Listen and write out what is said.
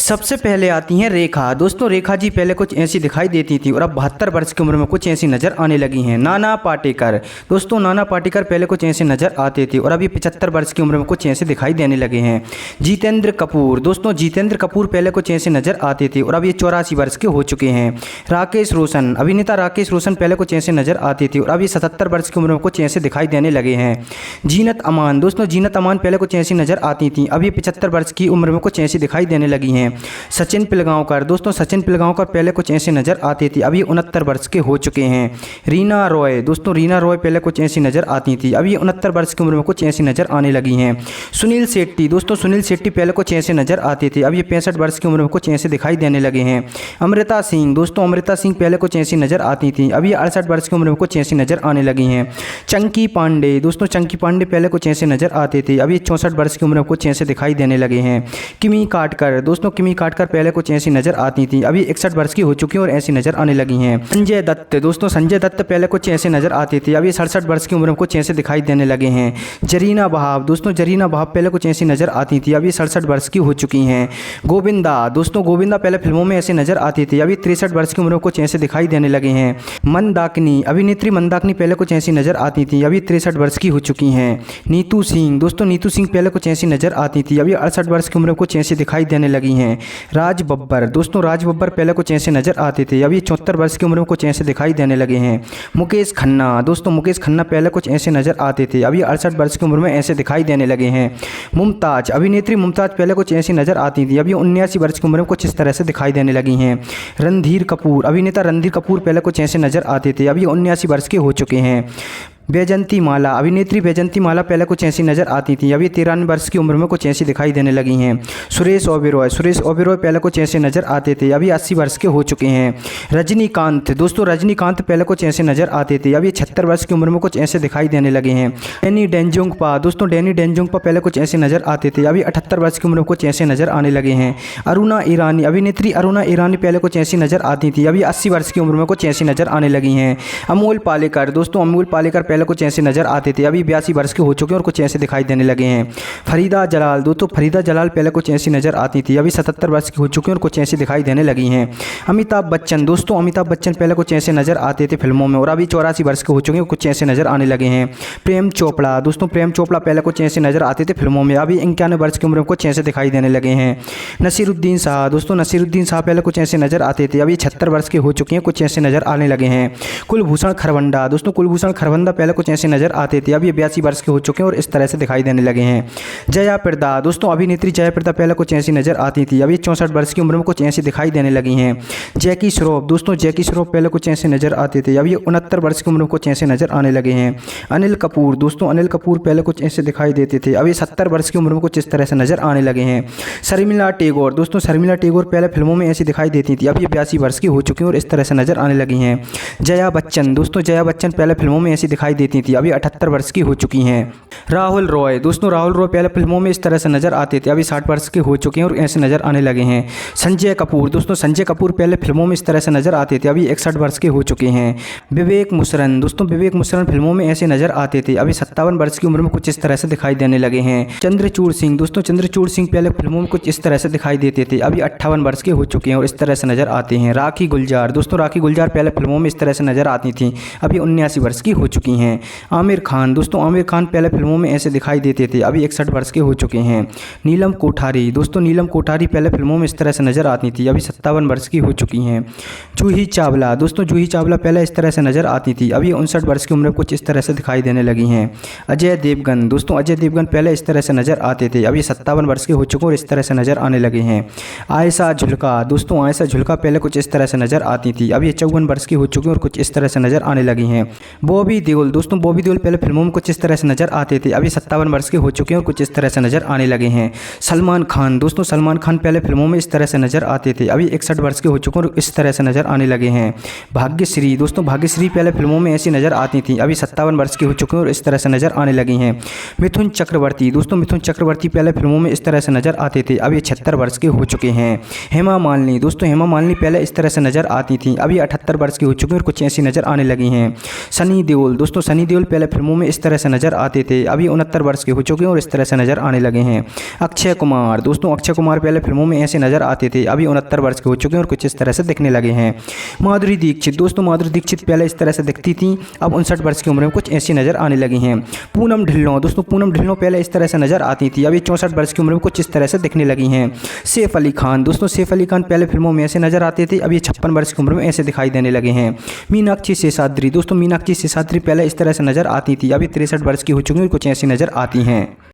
सबसे पहले आती हैं रेखा। दोस्तों रेखा जी पहले कुछ ऐसी दिखाई देती थी और अब 72 वर्ष की उम्र में कुछ ऐसी नज़र आने लगी हैं। नाना पाटेकर। दोस्तों नाना पाटेकर पहले कुछ ऐसे नज़र आते थे और अभी 75 वर्ष की उम्र में कुछ ऐसे दिखाई देने लगे हैं। जितेंद्र कपूर। दोस्तों जितेंद्र कपूर पहले कुछ ऐसे नज़र आते थे और अब ये 84 वर्ष के हो चुके हैं। राकेश रोशन। अभिनेता राकेश रोशन पहले कुछ ऐसे नज़र आते थे और अभी 77 वर्ष की उम्र में कुछ ऐसे दिखाई देने लगे हैं। जीनत अमान। दोस्तों जीनत अमान पहले कुछ ऐसी नज़र आती थी, अब ये 75 वर्ष की उम्र में कुछ ऐसी दिखाई देने लगी हैं। सचिन पिलगांवकर। दोस्तों सचिन पिलगांवकर पहले कुछ ऐसे नज़र आती थी, अभी 69 वर्ष के हो चुके हैं। रीना रॉय। दोस्तों रीना रॉय पहले कुछ ऐसी नज़र आती थी, अभी 69 वर्ष की उम्र में कुछ ऐसी नज़र आने लगी हैं। सुनील शेट्टी। दोस्तों सुनील शेट्टी पहले कुछ ऐसे नज़र आते थे, अब ये 65 वर्ष की उम्र में कुछ ऐसे दिखाई देने लगे हैं। अमृता सिंह। दोस्तों अमृता सिंह पहले कुछ ऐसी नज़र आती थी, अब ये 68 वर्ष की उम्र में कुछ ऐसी नज़र आने लगी हैं। चंकी पांडे। दोस्तों चंकी पांडे पहले कुछ ऐसे नज़र आते थे, अब ये 64 वर्ष की उम्र में कुछ ऐसे दिखाई देने लगे हैं। किमी काटकर। दोस्तों किमी काटकर पहले कुछ ऐसी नज़र आती थी, अभी 61 वर्ष की हो चुकी हैं और ऐसी नज़र आने लगी हैं। संजय दत्त। दोस्तों संजय दत्त पहले कुछ ऐसे नज़र आते थे, अभी 67 वर्ष की उम्र में कुछ ऐसे दिखाई देने लगे हैं। जरीना वहाब। दोस्तों जरीना वहाब पहले कुछ ऐसी नज़र आती थी, अभी 67 वर्ष की हो चुकी हैं। गोविंदा। दोस्तों गोविंदा पहले फिल्मों में ऐसे नज़र आती थी, अभी 63 वर्ष की उम्र में कुछ ऐसे दिखाई देने लगे हैं। मंदाकिनी। अभिनेत्री मंदाकिनी पहले कुछ ऐसी नज़र आती थी, अभी 63 वर्ष की हो चुकी हैं। नीतू सिंह। दोस्तों नीतू सिंह पहले कुछ ऐसी नज़र आती थी, अभी 68 वर्ष की उम्र में कुछ ऐसी दिखाई देने लगी हैं। राज बब्बर। दोस्तों राज बब्बर पहले कुछ ऐसे नज़र आते थे, अभी 74 वर्ष की उम्र में कुछ ऐसे दिखाई देने लगे हैं। मुकेश खन्ना। दोस्तों मुकेश खन्ना पहले कुछ ऐसे नज़र आते थे, अभी 68 वर्ष की उम्र में ऐसे दिखाई देने लगे हैं। मुमताज़। अभिनेत्री मुमताज़ पहले कुछ ऐसी नज़र आती थी, अभी 79 वर्ष की उम्र में कुछ इस तरह से दिखाई देने लगी हैं। रणधीर कपूर। अभिनेता रणधीर कपूर पहले कुछ ऐसे नज़र आते थे, अभी 79 वर्ष के हो चुके हैं। बैजंती माला। अभिनेत्री बैजंती माला पहले कुछ ऐसी नज़र आती थी, अभी 93 वर्ष की उम्र में कुछ ऐसी दिखाई देने लगी हैं। सुरेश ओबेरॉय। सुरेश ओबेरॉय पहले कुछ ऐसे नज़र आते थे, अभी 80 वर्ष के हो चुके हैं। रजनीकांत। दोस्तों रजनीकांत पहले कुछ ऐसे नज़र आते थे, अभी 76 वर्ष की उम्र में कुछ ऐसे दिखाई देने लगे हैं। डैनी डेंजोंगपा। दोस्तों डैनी डेंजोंगपा पहले कुछ ऐसे नज़र आते थे, अभी 78 वर्ष की उम्र में कुछ ऐसे नज़र आने लगे हैं। अरुणा ईरानी। अभिनेत्री अरुणा ईरानी पहले कुछ ऐसी नज़र आती थी, अभी 80 वर्ष की उम्र में कुछ ऐसी नज़र आने लगी हैं। अमोल पालेकर। दोस्तों अमोल पालेकर पहले कुछ ऐसे नज़र आते थे, अभी 82 वर्ष के हो चुके हैं और कुछ ऐसे दिखाई देने लगे हैं। फरीदा जलाल। दोस्तों फरीदा जलाल पहले कुछ ऐसी नज़र आती थी, अभी 77 वर्ष की हो चुकी हैं और कुछ ऐसी दिखाई देने लगी हैं। अमिताभ बच्चन। दोस्तों अमिताभ बच्चन पहले कुछ ऐसे नज़र आते थे फिल्मों में और अभी 84 वर्ष के हो चुके हैं, कुछ ऐसे नज़र आने लगे हैं। प्रेम चोपड़ा। दोस्तों प्रेम चोपड़ा पहले कुछ ऐसे नज़र आते थे फिल्मों में, अभी 91 वर्ष की उम्र में कुछ ऐसे दिखाई देने लगे हैं। नसीरुद्दीन शाह। दोस्तों नसीरुद्दीन शाह पहले कुछ ऐसे नज़र आते थे, अभी 76 वर्ष के हो चुके हैं, कुछ ऐसे नज़र आने लगे हैं। कुलभूषण खरवंडा। दोस्तों कुलभूषण खरवंडा पहले कुछ ऐसे नज़र आते थे, अभी 82 वर्ष के हो चुके हैं और इस तरह से दिखाई देने लगे हैं। जया प्रदा। दोस्तों अभिनेत्री जया प्रदा पहले कुछ ऐसी नज़र आती थी, अभी 64 वर्ष की उम्र में कुछ ऐसी दिखाई देने लगी हैं। जैकी श्रॉफ। दोस्तों जैकी श्रॉफ पहले कुछ ऐसे नज़र आते थे, अभी 69 वर्ष की उम्र में कुछ ऐसे नज़र आने लगे हैं। अनिल कपूर। दोस्तों अनिल कपूर पहले कुछ ऐसे दिखाई देते थे, अभी 70 वर्ष की उम्र में कुछ इस तरह से नज़र आने लगे हैं। शर्मिला टैगोर। दोस्तों शर्मिला टैगोर पहले फिल्मों में ऐसी दिखाई देती थी, अभी 82 वर्ष की हो चुकी हैं और इस तरह से नज़र आने लगी हैं। जया बच्चन। दोस्तों जया बच्चन पहले फिल्मों में ऐसी दिखाई देती थी, अभी 78 वर्ष की हो चुकी हैं। राहुल रॉय। दोस्तों राहुल रॉय पहले फिल्मों में इस तरह से नज़र आते थे, अभी 60 वर्ष के हो चुके हैं और ऐसे नज़र आने लगे हैं। संजय कपूर। दोस्तों संजय कपूर पहले फिल्मों में इस तरह से नज़र आते थे, अभी 61 वर्ष के हो चुके हैं। विवेक मुशरन। दोस्तों विवेक मुशरन फिल्मों में ऐसे नज़र आते थे, अभी 57 वर्ष की उम्र में कुछ इस तरह से दिखाई देने लगे हैं। चंद्रचूड़ सिंह। दोस्तों चंद्रचूड़ सिंह पहले फिल्मों में कुछ इस तरह से दिखाई देते थे, अभी 58 वर्ष के हो चुके हैं और इस तरह से नज़र आते हैं। राखी गुलजार। दोस्तों राखी गुलजार पहले फिल्मों में इस तरह से नज़र आती थी, अभी 79 वर्ष की हो चुकी हैं। आमिर खान। दोस्तों आमिर खान पहले फिल्मों में ऐसे दिखाई देते थे, अभी 61 वर्ष के हो चुके हैं। नीलम कोठारी। दोस्तों नीलम कोठारी पहले फिल्मों में इस तरह से नज़र आती थी, अभी 57 वर्ष की हो चुकी हैं। जूही चावला। दोस्तों जूही चावला पहले इस तरह से नज़र आती थी, अभी 59 वर्ष की उम्र में कुछ इस तरह से दिखाई देने लगी हैं। अजय देवगन। दोस्तों अजय देवगन पहले इस तरह से नज़र आते थे, अभी 57 वर्ष के हो चुके और इस तरह से नज़र आने लगे हैं। आयशा झुल्का। दोस्तों आयशा झुल्का पहले कुछ इस तरह से नज़र आती थी, अभी 54 वर्ष की हो चुकी और कुछ इस तरह से नज़र आने लगी हैं। बॉबी देओल। दोस्तों बॉबी देओल पहले फिल्मों में कुछ इस तरह से नज़र आते थे, अभी 57 वर्ष के हो चुके हैं और कुछ इस तरह से नज़र आने लगे हैं। सलमान खान। दोस्तों सलमान खान पहले फिल्मों में इस तरह से नज़र आते थे, अभी 61 वर्ष के हो चुके हैं और इस तरह से नज़र आने लगे हैं। भाग्यश्री। दोस्तों भाग्यश्री पहले फिल्मों में ऐसी नज़र आती थी, अभी 57 वर्ष के हो चुके हैं और इस तरह से नज़र आने लगी हैं। मिथुन चक्रवर्ती। दोस्तों मिथुन चक्रवर्ती पहले फिल्मों में इस तरह से नज़र आते थे, अभी 76 वर्ष के हो चुके हैं। हेमा मालिनी। दोस्तों हेमा मालिनी पहले इस तरह से नज़र आती थी, अभी 78 वर्ष की हो चुकी हैं और कुछ ऐसी नज़र आने लगी हैं। सनी देओल। दोस्तों सनी देओल पहले फिल्मों में इस तरह से नजर आते थे, अभी 69 वर्ष के हो चुके हैं और इस तरह से नजर आने लगे हैं। अक्षय कुमार, दोस्तों अक्षय कुमार पहले फिल्मों में ऐसे नजर आते थे, अभी 69 वर्ष के हो चुके हैं और कुछ इस तरह से दिखने लगे हैं। माधुरी दीक्षित, दोस्तों माधुरी दीक्षित पहले इस तरह से दिखती थी, अब 59 वर्ष की उम्र में कुछ ऐसी नजर आने लगी हैं। पूनम ढिल्लों, दोस्तों पूनम ढिल्लों पहले इस तरह से नजर आती थी, अभी 64 वर्ष की उम्र में कुछ इस तरह से दिखने लगी हैं। सैफ अली खान, दोस्तों सैफ अली खान पहले फिल्मों में ऐसे नजर आते थे, अब ये 56 वर्ष की उम्र में ऐसे दिखाई देने लगे हैं। मीनाक्षी शेषाद्री, दोस्तों मीनाक्षी शेषाद्री पहले इस तरह से नजर आती थी, अभी 63 वर्ष की हो चुकी हैं और कुछ ऐसी नजर आती हैं।